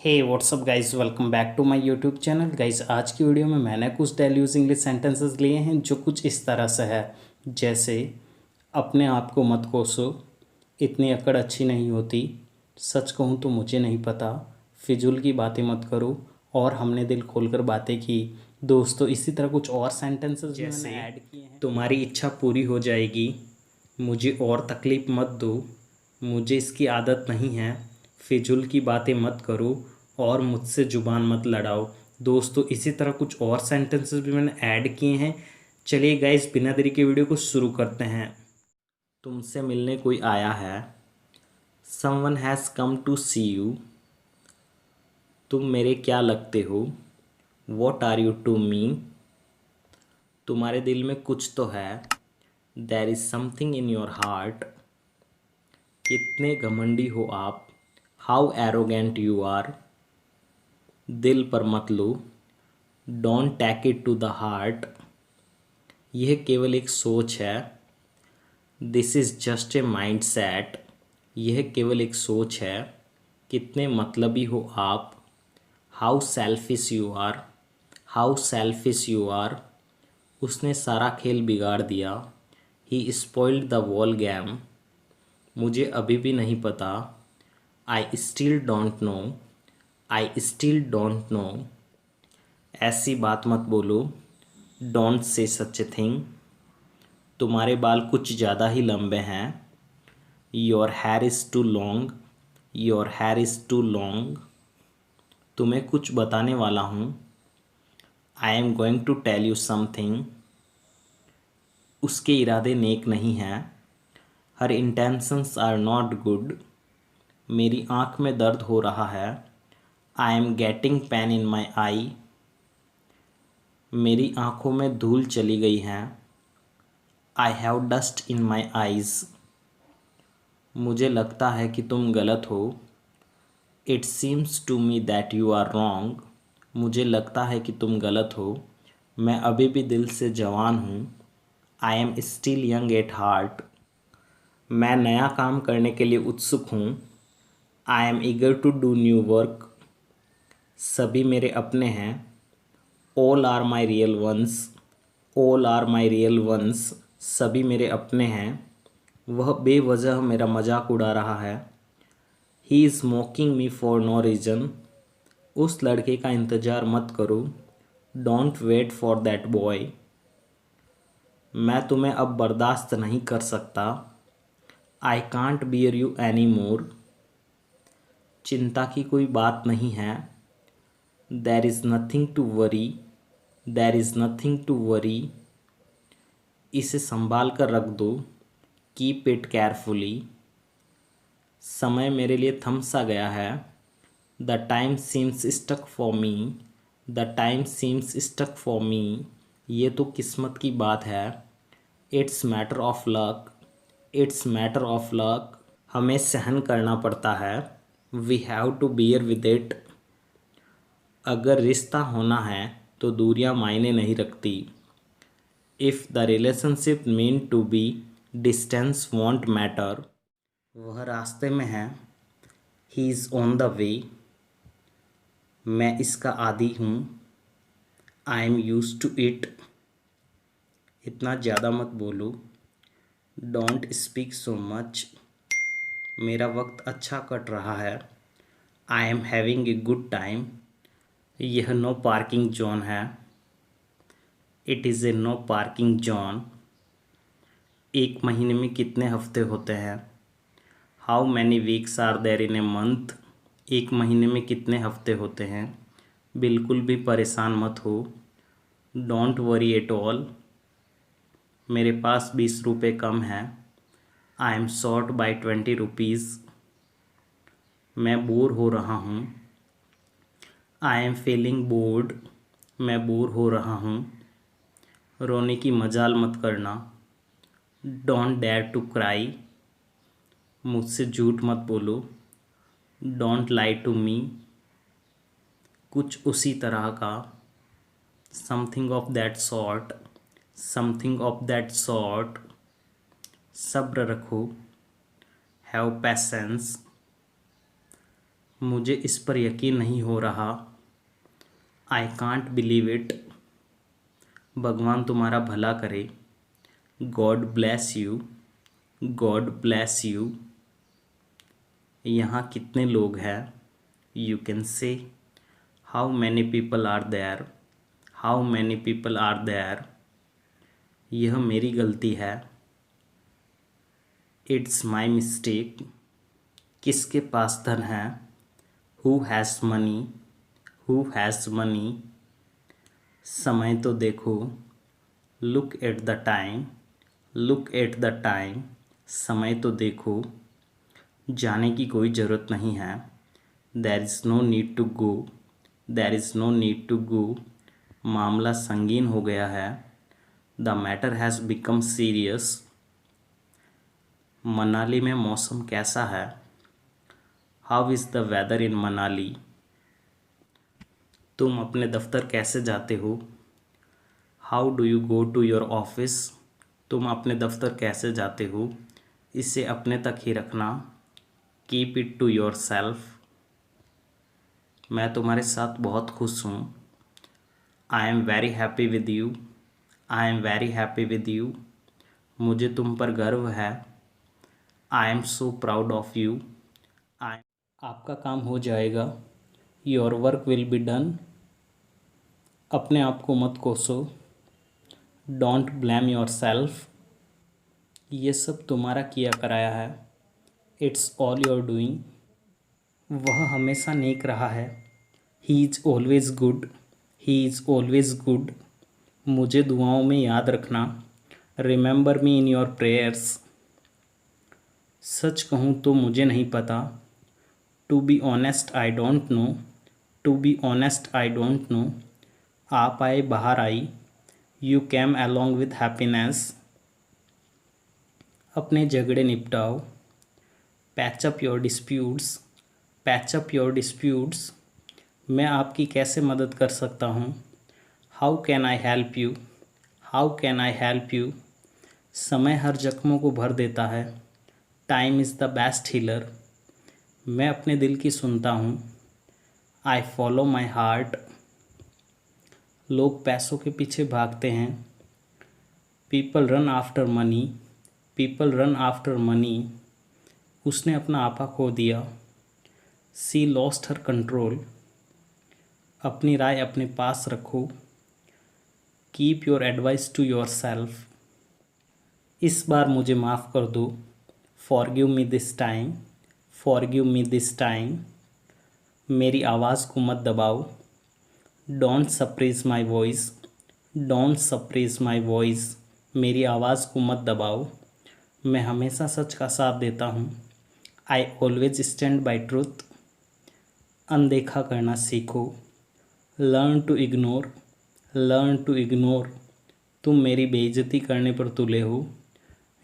Hey WhatsApp guys, welcome back to my YouTube channel. Guys, आज की video में मैंने कुछ डेली यूज इंग्लिश सेंटेंसेस लिए हैं जो कुछ इस तरह से है। जैसे अपने आप को मत कोसो, इतनी अकड़ अच्छी नहीं होती, सच कहूँ तो मुझे नहीं पता, फिजूल की बातें मत करो, और हमने दिल खोलकर बातें की। दोस्तों, इसी तरह कुछ और सेंटेंसेस भी मैंने ऐड किए हैं। तुम्हारी इच्छा पूरी हो जाएगी, मुझे और तकलीफ़ मत दो, मुझे इसकी आदत नहीं है, फिजूल की बातें मत करो, और मुझसे ज़ुबान मत लड़ाओ। दोस्तों, इसी तरह कुछ और सेंटेंसेस भी मैंने ऐड किए हैं। चलिए गाइस, बिना देरी के वीडियो को शुरू करते हैं। तुमसे मिलने कोई आया है। Someone has come to see you. तुम मेरे क्या लगते हो। What are you to me. तुम्हारे दिल में कुछ तो है। There is something in your heart. कितने घमंडी हो आप। How arrogant you are. दिल पर मत लो। Don't take it to the heart. यह केवल एक सोच है। This is just a mindset. यह केवल एक सोच है। कितने मतलबी हो आप। How selfish you are. How selfish you are. उसने सारा खेल बिगाड़ दिया। He spoiled the wall game. मुझे अभी भी नहीं पता। I still don't know. I still don't know. ऐसी बात मत बोलो। Don't say such a thing. तुम्हारे बाल कुछ ज़्यादा ही लंबे हैं। Your hair is too long. Your hair is too long. तुम्हें कुछ बताने वाला हूँ। I am going to tell you something. उसके इरादे नेक नहीं हैं। Her intentions are not good. मेरी आँख में दर्द हो रहा है। I am getting pain in my eye. मेरी आँखों में धूल चली गई है। I have dust in my eyes. मुझे लगता है कि तुम गलत हो। It seems to me that you are wrong. मुझे लगता है कि तुम गलत हो। मैं अभी भी दिल से जवान हूँ। I am still young at heart. मैं नया काम करने के लिए उत्सुक हूँ। I am eager to do new work. सभी मेरे अपने हैं। All are my real ones. All are my real ones. सभी मेरे अपने हैं। वह बेवजह मेरा मजाक उड़ा रहा है। He is mocking me for no reason. उस लड़के का इंतज़ार मत करो। Don't wait for that boy. मैं तुम्हें अब बर्दाश्त नहीं कर सकता। I can't bear you any more. चिंता की कोई बात नहीं है। There is nothing to worry. There is nothing to worry. इसे संभाल कर रख दो। Keep it carefully. समय मेरे लिए थम सा गया है। The time seems stuck for me. The time seems stuck for me. ये तो किस्मत की बात है। It's matter of luck. It's matter of luck. हमें सहन करना पड़ता है। We have to bear with it. अगर रिश्ता होना है तो दूरियां मायने नहीं रखती। If the relationship mean to be, distance won't matter. वह रास्ते में है। He is on the way. मैं इसका आदी हूँ। I am use to it. इतना ज़्यादा मत बोलो। Don't speak so much. मेरा वक्त अच्छा कट रहा है। I am having a good time. यह नो पार्किंग जोन है। It is a no parking zone. एक महीने में कितने हफ्ते होते हैं। How many weeks are there in a month. एक महीने में कितने हफ्ते होते हैं। बिल्कुल भी परेशान मत हो। Don't worry at all. मेरे पास 20 रुपये कम हैं। I am short by 20 rupees. मैं बोर हो रहा हूँ। I am feeling bored. मैं बोर हो रहा हूँ। रोने की मजाल मत करना। Don't dare to cry. मुझसे झूठ मत बोलो। Don't lie to me. कुछ उसी तरह का। Something of that sort. Something of that sort. सब्र रखो। Have patience. मुझे इस पर यकीन नहीं हो रहा। I can't believe it. भगवान तुम्हारा भला करे। God bless you. God bless you. यहाँ कितने लोग हैं? You can say how many people are there. How many people are there. यह मेरी गलती है। It's my mistake. किसके पास धन है? Who has money. Who has money. समय तो देखो। Look at the time. Look at the time. समय तो देखो। जाने की कोई ज़रूरत नहीं है। There is no need to go. There is no need to go. मामला संगीन हो गया है। The matter has become serious. Manali में मौसम कैसा है? How is the weather in Manali. तुम अपने दफ्तर कैसे जाते हो? How do you go to your office. तुम अपने दफ्तर कैसे जाते हो? इसे अपने तक ही रखना। Keep it to yourself. मैं तुम्हारे साथ बहुत खुश हूँ। I am very happy with you. I am very happy with you. मुझे तुम पर गर्व है। I am so proud of you. I आपका काम हो जाएगा। Your work will be done. अपने आप को मत कोसो। Don't blame yourself. ये सब तुम्हारा किया कराया है। It's all your doing. वह हमेशा नेक रहा है। He is always good. He is always good. मुझे दुआओं में याद रखना। Remember me in your prayers. सच कहूँ तो मुझे नहीं पता। To be honest I don't know. To be honest I don't know. आप आए बाहर आई। You came along with happiness. अपने झगड़े निपटाओ। Patch up your disputes. Patch up your disputes. मैं आपकी कैसे मदद कर सकता हूँ? How can I help you. How can I help you. समय हर जख्मों को भर देता है। Time is the best healer. मैं अपने दिल की सुनता हूँ। I follow my heart. लोग पैसों के पीछे भागते हैं। People run after money. People run after money. उसने अपना आपा खो दिया। She lost her control. अपनी राय अपने पास रखो। Keep your advice to yourself. इस बार मुझे माफ़ कर दो। Forgive me this time. Forgive me this time. मेरी आवाज़ को मत दबाओ। Don't suppress my voice. Don't suppress my voice. मेरी आवाज़ को मत दबाओ। मैं हमेशा सच का साथ देता हूँ। I always stand by truth. अनदेखा करना सीखो। Learn to ignore. Learn to ignore. तुम मेरी बेइज्जती करने पर तुले हो।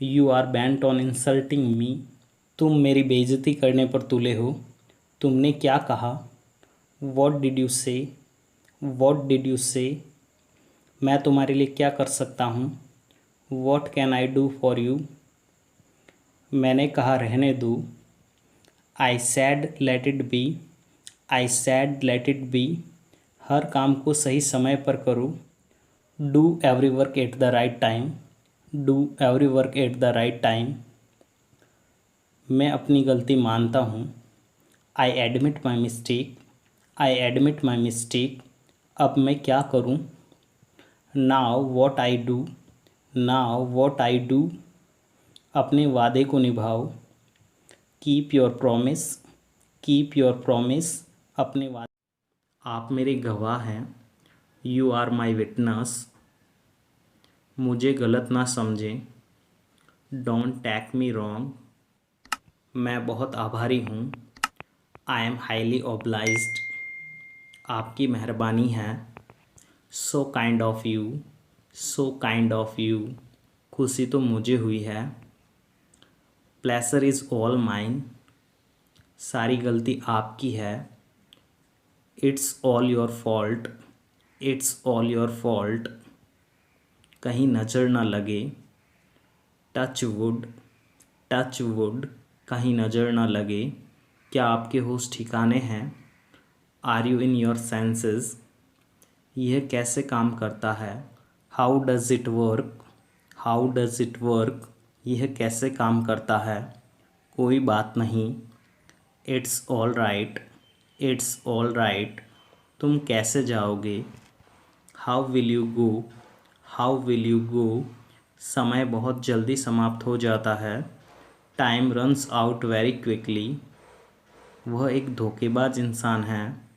You are bent on insulting me. तुम मेरी बेइज्जती करने पर तुले हो। तुमने क्या कहा? What did you say. What did you say. मैं तुम्हारे लिए क्या कर सकता हूँ? What can I do for you. मैंने कहा रहने दो। I said let it be. I said let it be. हर काम को सही समय पर करो। Do every work at the right time. Do every work at the right time. मैं अपनी गलती मानता हूँ। I admit my mistake. I admit my mistake. अब मैं क्या करूँ? Now what I do. Now what I do. अपने वादे को निभाओ। Keep your promise. Keep your promise. अपने वादे। आप मेरे गवाह हैं। You are my witness. मुझे गलत ना समझें। Don't take me wrong. मैं बहुत आभारी हूँ। I am highly obliged. आपकी मेहरबानी है। So kind of you. So kind of you. खुशी तो मुझे हुई है। Pleasure is all mine. सारी गलती आपकी है। It's all your fault. It's all your fault. कहीं नज़र ना लगे। Touch wood. Touch wood. कहीं नज़र ना लगे। क्या आपके होश ठिकाने हैं? Are you in your senses? यह कैसे काम करता है? How does it work? How does it work? यह कैसे काम करता है? कोई बात नहीं। It's all right. It's all right. तुम कैसे जाओगे? How will you go? How will you go? समय बहुत जल्दी समाप्त हो जाता है। Time runs out very quickly. वह एक धोखेबाज इंसान है।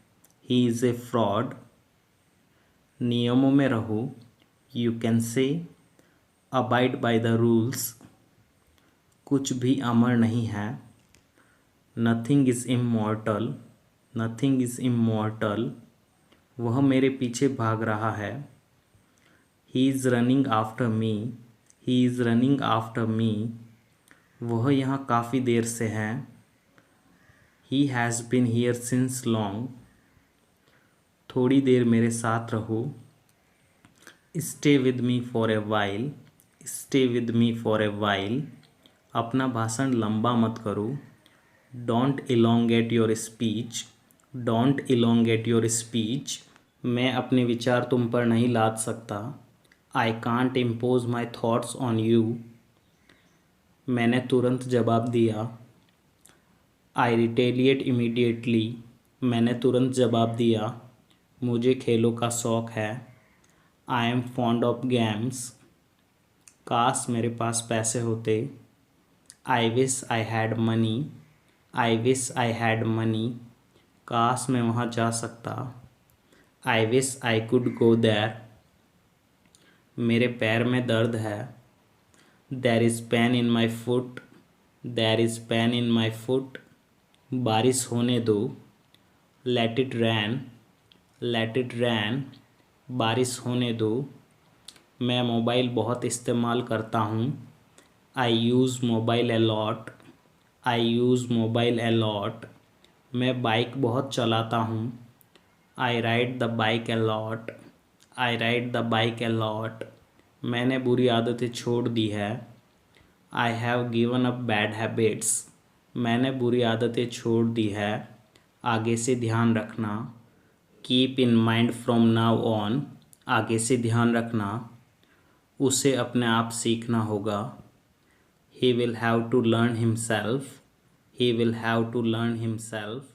He is a fraud. नियमों में रहो। You can say abide by the rules. कुछ भी अमर नहीं है। Nothing is immortal. Nothing is immortal. वह मेरे पीछे भाग रहा है। He is running after me. He is running after me. वह यहाँ काफ़ी देर से है। He has been here since long. थोड़ी देर मेरे साथ रहो। Stay with me for a while. Stay with me for a while. अपना भाषण लंबा मत करो। Don't elongate your speech. Don't elongate your speech. मैं अपने विचार तुम पर नहीं लाद सकता। I can't impose my thoughts on you. मैंने तुरंत जवाब दिया। आई रिटेलिएट इमीडिएटली। मैंने तुरंत जवाब दिया। मुझे खेलों का शौक़ है। I am fond of games. काश मेरे पास पैसे होते। I wish I had money. I wish I had money. काश मैं वहाँ जा सकता। I wish I could go there. मेरे पैर में दर्द है। There is pain in my foot. There is pain in my foot. बारिश होने दो। Let it rain. Let it rain. बारिश होने दो। मैं मोबाइल बहुत इस्तेमाल करता हूँ। I use mobile a lot. I use mobile a lot. मैं बाइक बहुत चलाता हूँ। I ride the bike A lot. I ride the bike a lot. मैंने बुरी आदतें छोड़ दी है। I have given up bad habits. मैंने बुरी आदतें छोड़ दी है। आगे से ध्यान रखना। Keep in mind from now on. आगे से ध्यान रखना। उसे अपने आप सीखना होगा। He will have to learn himself. He will have to learn himself.